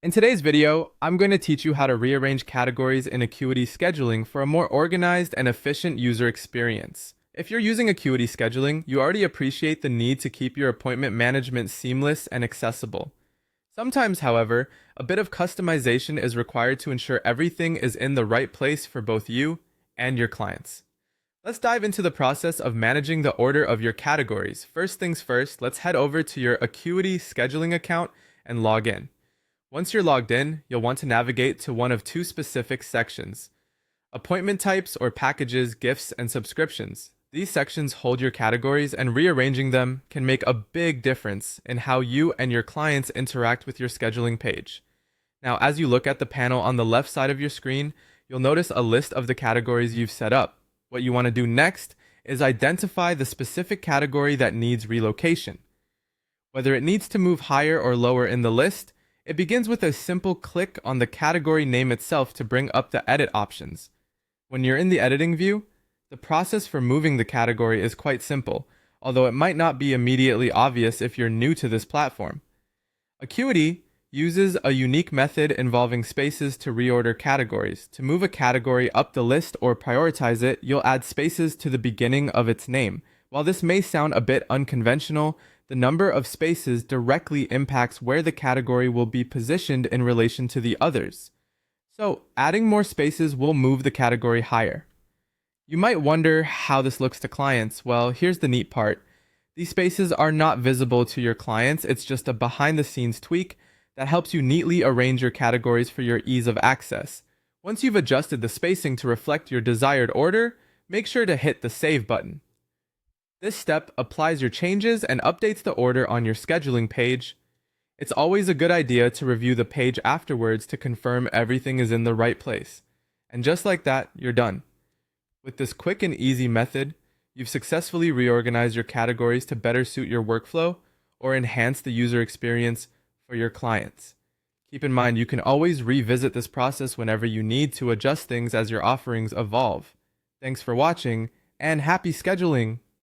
In today's video, I'm going to teach you how to rearrange categories in Acuity Scheduling for a more organized and efficient user experience. If you're using Acuity Scheduling, you already appreciate the need to keep your appointment management seamless and accessible. Sometimes, however, a bit of customization is required to ensure everything is in the right place for both you and your clients. Let's dive into the process of managing the order of your categories. First things first, let's head over to your Acuity Scheduling account and log in. Once you're logged in, you'll want to navigate to one of two specific sections: appointment types or packages, gifts, and subscriptions. These sections hold your categories, and rearranging them can make a big difference in how you and your clients interact with your scheduling page. Now, as you look at the panel on the left side of your screen, you'll notice a list of the categories you've set up. What you want to do next is identify the specific category that needs relocation. Whether it needs to move higher or lower in the list, it begins with a simple click on the category name itself to bring up the edit options. When you're in the editing view, the process for moving the category is quite simple, although it might not be immediately obvious if you're new to this platform. Acuity uses a unique method involving spaces to reorder categories. To move a category up the list or prioritize it, you'll add spaces to the beginning of its name. While this may sound a bit unconventional, the number of spaces directly impacts where the category will be positioned in relation to the others. So, adding more spaces will move the category higher. You might wonder how this looks to clients. Well, here's the neat part. These spaces are not visible to your clients. It's just a behind-the-scenes tweak that helps you neatly arrange your categories for your ease of access. Once you've adjusted the spacing to reflect your desired order, make sure to hit the Save button. This step applies your changes and updates the order on your scheduling page. It's always a good idea to review the page afterwards to confirm everything is in the right place. And just like that, you're done. With this quick and easy method, you've successfully reorganized your categories to better suit your workflow or enhance the user experience for your clients. Keep in mind, you can always revisit this process whenever you need to adjust things as your offerings evolve. Thanks for watching, and happy scheduling!